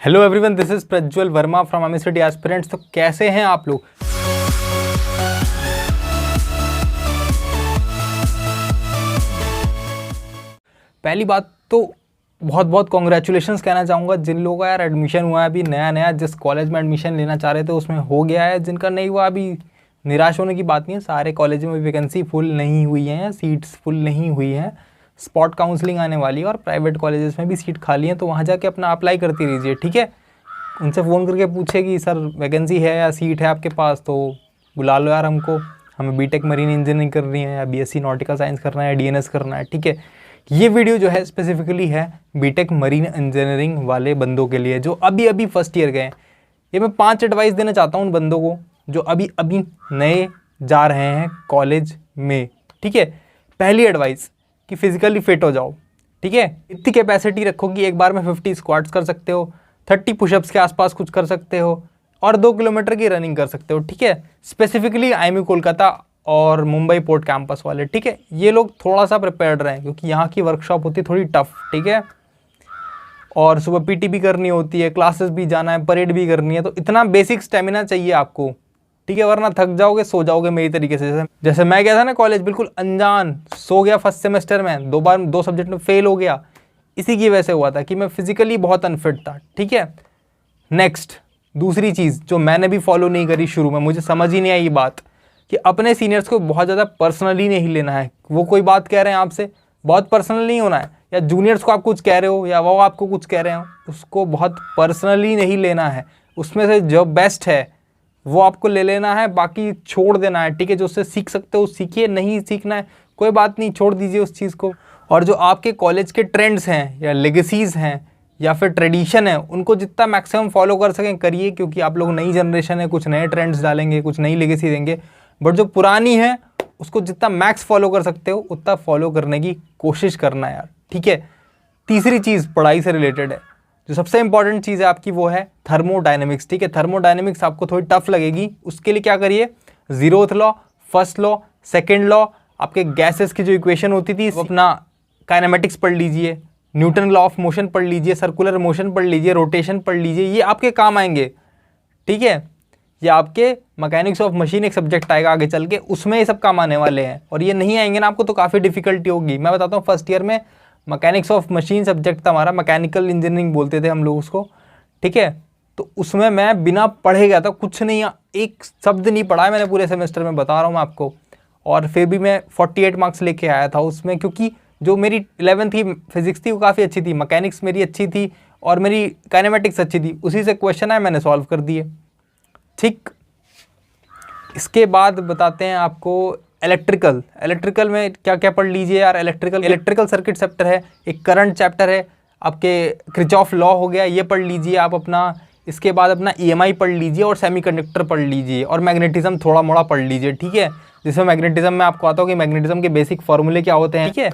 Hello everyone, this is Prajwal Verma from MSCT aspirants. तो कैसे हैं आप लोग? पहली बात तो बहुत बहुत कॉन्ग्रेचुलेशंस कहना चाहूँगा जिन लोगों का यार एडमिशन हुआ है अभी नया नया, जिस कॉलेज में एडमिशन लेना चाह रहे थे उसमें हो गया है। जिनका नहीं हुआ अभी निराश होने की बात नहीं है, सारे कॉलेज में वैकेंसी फुल नहीं हुई हैं, सीट्स फुल नहीं हुई हैं। स्पॉट काउंसलिंग आने वाली है और प्राइवेट कॉलेजेस में भी सीट खाली है, तो वहाँ जाके अपना अप्लाई करती रहिए, ठीक है। उनसे फ़ोन करके पूछे कि सर वैकेंसी है या सीट है आपके पास, तो बुला लो यार हमको, हमें बीटेक मरीन इंजीनियरिंग करनी है या बीएससी नॉटिकल साइंस करना है, डीएनएस करना है, ठीक है। ये वीडियो जो है स्पेसिफिकली है बीटेक मरीन इंजीनियरिंग वाले बंदों के लिए जो अभी अभी फर्स्ट ईयर गए हैं। ये मैं 5 एडवाइस देना चाहता हूँ उन बंदों को जो अभी अभी नए जा रहे हैं कॉलेज में, ठीक है। पहली एडवाइस कि फिजिकली फिट हो जाओ, ठीक है। इतनी कैपेसिटी रखो कि एक बार में 50 स्क्वाट्स कर सकते हो, 30 पुशअप्स के आसपास कुछ कर सकते हो और 2 किलोमीटर की रनिंग कर सकते हो, ठीक है। स्पेसिफिकली आईएमयू कोलकाता और मुंबई पोर्ट कैंपस वाले, ठीक है, ये लोग थोड़ा सा प्रिपेयर्ड रहें क्योंकि यहाँ की वर्कशॉप होती है थोड़ी टफ, ठीक है। और सुबह पीटी भी करनी होती है, क्लासेस भी जाना है, परेड भी करनी है, तो इतना बेसिक स्टेमिना चाहिए आपको, ठीक है, वरना थक जाओगे, सो जाओगे मेरी तरीके से। जैसे मैं गया था ना कॉलेज बिल्कुल अनजान, सो गया फर्स्ट सेमेस्टर में, 2 बार 2 सब्जेक्ट में फेल हो गया। इसी की वजह से हुआ था कि मैं फिजिकली बहुत अनफिट था, ठीक है। नेक्स्ट दूसरी चीज़ जो मैंने भी फॉलो नहीं करी शुरू में, मुझे समझ ही नहीं आई ये बात कि अपने सीनियर्स को बहुत ज़्यादा पर्सनली नहीं लेना है। वो कोई बात कह रहे हैं आपसे, बहुत पर्सनल नहीं होना है, या जूनियर्स को आप कुछ कह रहे हो या वो आपको कुछ कह रहे हो, उसको बहुत पर्सनली नहीं लेना है। उसमें से जो बेस्ट है वो आपको ले लेना है, बाकी छोड़ देना है, ठीक है। जो उससे सीख सकते हो सीखिए, नहीं सीखना है कोई बात नहीं, छोड़ दीजिए उस चीज़ को। और जो आपके कॉलेज के ट्रेंड्स हैं या लेगेसीज़ हैं या फिर ट्रेडिशन है, उनको जितना मैक्सिमम फॉलो कर सकें करिए, क्योंकि आप लोग नई जनरेशन है, कुछ नए ट्रेंड्स डालेंगे, कुछ नई लेगेसी देंगे। बट जो पुरानी है उसको जितना मैक्स फॉलो कर सकते हो उतना फॉलो करने की कोशिश करना यार, ठीक है। तीसरी चीज़ पढ़ाई से रिलेटेड है, जो सबसे इंपॉर्टेंट चीज़ है आपकी वो है थर्मोडायनेमिक्स, ठीक है। थर्मोडायनेमिक्स आपको थोड़ी टफ लगेगी, उसके लिए क्या करिए, 0th law, first law, second law, आपके गैसेस की जो इक्वेशन होती थी वो अपना काइनेमेटिक्स पढ़ लीजिए, न्यूटन लॉ ऑफ मोशन पढ़ लीजिए, सर्कुलर मोशन पढ़ लीजिए, रोटेशन पढ़ लीजिए, ये आपके काम आएंगे, ठीक है। ये आपके मैकेनिक्स ऑफ मशीन एक सब्जेक्ट आएगा आगे चल के, उसमें ये सब काम आने वाले हैं। और ये नहीं आएंगे ना आपको तो काफ़ी डिफिकल्टी होगी। मैं बताता हूँ, फर्स्ट ईयर में मैकेनिक्स ऑफ मशीन सब्जेक्ट था हमारा, मैकेनिकल इंजीनियरिंग बोलते थे हम लोग उसको, ठीक है। तो उसमें मैं बिना पढ़े गया था, कुछ नहीं, एक शब्द नहीं पढ़ा है मैंने पूरे सेमेस्टर में, बता रहा हूँ मैं आपको। और फिर भी मैं 48 मार्क्स लेके आया था उसमें, क्योंकि जो मेरी 11th की फिजिक्स थी वो काफ़ी अच्छी थी, मैकेनिक्स मेरी अच्छी थी और मेरी काइनेमेटिक्स अच्छी थी, उसी से क्वेश्चन आए मैंने सॉल्व कर दिए, ठीक। इसके बाद बताते हैं आपको इलेक्ट्रिकल में क्या क्या पढ़ लीजिए यार। इलेक्ट्रिकल सर्किट चैप्टर है, एक करंट चैप्टर है, आपके किरचॉफ लॉ हो गया, ये पढ़ लीजिए आप अपना। इसके बाद अपना ईएमआई पढ़ लीजिए और सेमीकंडक्टर पढ़ लीजिए और मैग्नेटिज्म थोड़ा मोड़ा पढ़ लीजिए, ठीक है। जिसमें मैग्नेटिज्म में आपको आता हो कि मैग्नेटिज्म के बेसिक फॉर्मूले क्या होते हैं, ठीक है,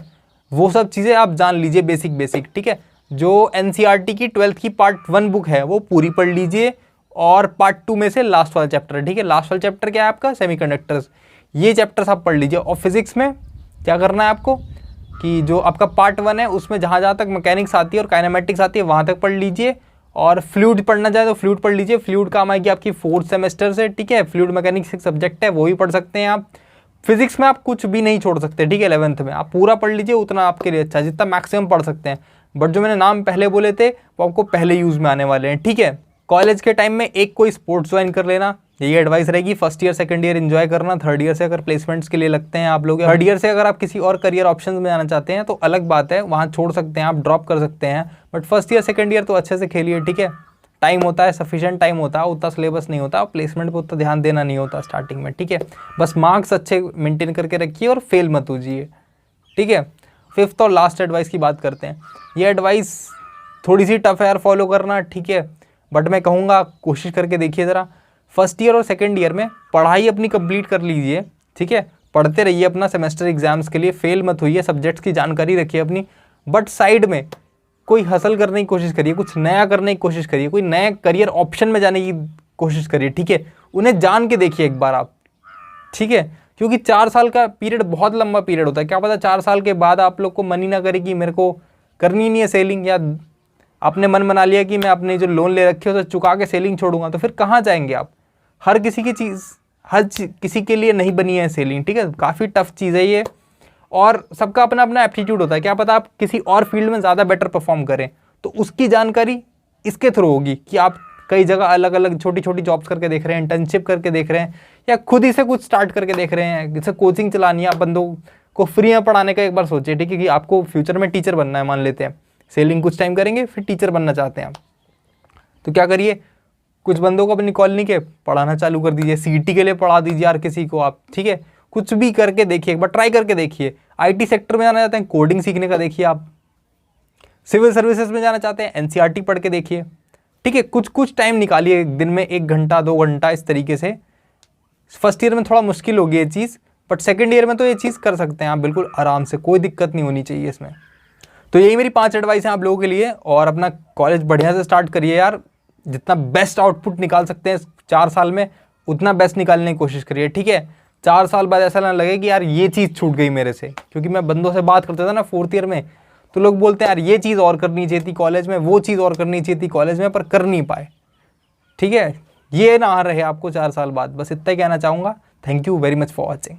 वो सब चीज़ें आप जान लीजिए बेसिक, ठीक है। जो एनसीईआरटी की 12th की पार्ट 1 बुक है वो पूरी पढ़ लीजिए और पार्ट 2 में से लास्ट वाला चैप्टर है, ठीक है। लास्ट वाला चैप्टर क्या है आपका, सेमीकंडक्टर्स, ये चैप्टर्स आप पढ़ लीजिए। और फिजिक्स में क्या करना है आपको कि जो आपका पार्ट 1 है उसमें जहाँ जहाँ तक मैकेनिक्स आती है और काइनेमेटिक्स आती है वहाँ तक पढ़ लीजिए। और फ्लूइड पढ़ना चाहे तो फ्लूइड पढ़ लीजिए, फ्लूइड काम आएगी आपकी 4th सेमेस्टर से, ठीक है। फ्लूइड मैकेनिक्स एक सब्जेक्ट है, वो भी पढ़ सकते हैं आप। फिजिक्स में आप कुछ भी नहीं छोड़ सकते, ठीक है। 11th में आप पूरा पढ़ लीजिए, उतना आपके लिए अच्छा, जितना मैक्सिमम पढ़ सकते हैं। बट जो मैंने नाम पहले बोले थे वो आपको पहले यूज़ में आने वाले हैं, ठीक है। कॉलेज के टाइम में एक कोई स्पोर्ट्स ज्वाइन कर लेना, यही एडवाइस रहेगी। First year second year enjoy करना, थर्ड ईयर से अगर प्लेसमेंट्स के लिए लगते हैं आप लोग, थर्ड ईयर से अगर आप किसी और करियर ऑप्शंस में जाना चाहते हैं तो अलग बात है, वहाँ छोड़ सकते हैं, आप ड्रॉप कर सकते हैं। But first year second year तो अच्छे से खेलिए, ठीक है। टाइम होता है, सफिशिएंट टाइम होता है, उतना सिलेबस नहीं होता, प्लेसमेंट पर उतना ध्यान देना नहीं होता स्टार्टिंग में, ठीक है। बस मार्क्स अच्छे मेंटेन करके रखिए और फेल मत कीजिए, ठीक है। 5th और लास्ट एडवाइस की बात करते हैं। ये एडवाइस थोड़ी सी टफ है यार फॉलो करना, ठीक है, बट मैं कहूँगा कोशिश करके देखिए ज़रा। फर्स्ट ईयर और सेकेंड ईयर में पढ़ाई अपनी कंप्लीट कर लीजिए, ठीक है। पढ़ते रहिए अपना सेमेस्टर एग्जाम्स के लिए, फेल मत होइए, सब्जेक्ट्स की जानकारी रखिए अपनी। बट साइड में कोई हासिल करने की कोशिश करिए, कुछ नया करने की कोशिश करिए, कोई नए करियर ऑप्शन में जाने की कोशिश करिए, ठीक है। उन्हें जान के देखिए एक बार आप, ठीक है। क्योंकि 4 साल का पीरियड बहुत लंबा पीरियड होता है, क्या पता 4 साल के बाद आप लोग को मन ही ना करे कि मेरे को करनी नहीं है सेलिंग, या आपने मन बना लिया कि मैं अपने जो लोन ले रखे हो तो चुका के सेलिंग छोड़ूंगा, तो फिर कहाँ जाएंगे आप। हर किसी की चीज़ किसी के लिए नहीं बनी है सेलिंग, ठीक है, काफ़ी टफ चीज़ है ये, और सबका अपना अपना एप्टीट्यूड होता है। क्या पता आप किसी और फील्ड में ज़्यादा बेटर परफॉर्म करें, तो उसकी जानकारी इसके थ्रू होगी कि आप कई जगह अलग अलग छोटी छोटी जॉब्स करके देख रहे हैं, इंटर्नशिप करके देख रहे हैं, या खुद ही से कुछ स्टार्ट करके देख रहे हैं। जैसे कोचिंग चलानी है, आप बंदों को फ्री में पढ़ाने का एक बार सोचिए, ठीक है, कि आपको फ्यूचर में टीचर बनना है, मान लेते हैं सेलिंग कुछ टाइम करेंगे फिर टीचर बनना चाहते हैं आप, तो क्या करिए, कुछ बंदों को अपनी कॉलोनी के पढ़ाना चालू कर दीजिए, सीईटी के लिए पढ़ा दीजिए यार किसी को आप, ठीक है, कुछ भी करके देखिए, एक बार ट्राई करके देखिए। आईटी सेक्टर में जाना चाहते हैं, कोडिंग सीखने का देखिए आप। सिविल सर्विसेज में जाना चाहते हैं, एनसीईआरटी पढ़ के देखिए, ठीक है, कुछ कुछ टाइम निकालिए, दिन में 1 घंटा 2 घंटा इस तरीके से। फर्स्ट ईयर में थोड़ा मुश्किल होगी ये चीज़, बट सेकेंड ईयर में तो ये चीज़ कर सकते हैं आप बिल्कुल आराम से, कोई दिक्कत नहीं होनी चाहिए इसमें। तो यही मेरी 5 एडवाइस हैं आप लोगों के लिए, और अपना कॉलेज बढ़िया से स्टार्ट करिए यार, जितना बेस्ट आउटपुट निकाल सकते हैं 4 साल में उतना बेस्ट निकालने की कोशिश करिए, ठीक है। 4 साल बाद ऐसा ना लगे कि यार ये चीज़ छूट गई मेरे से, क्योंकि मैं बंदों से बात करता था ना 4th ईयर में, तो लोग बोलते हैं यार ये चीज़ और करनी चाहिए थी कॉलेज में, वो चीज़ और करनी चाहिए थी कॉलेज में, पर कर नहीं पाए, ठीक है। ये ना रहे आपको 4 साल बाद, बस इतना ही कहना चाहूँगा। Thank you very much for watching.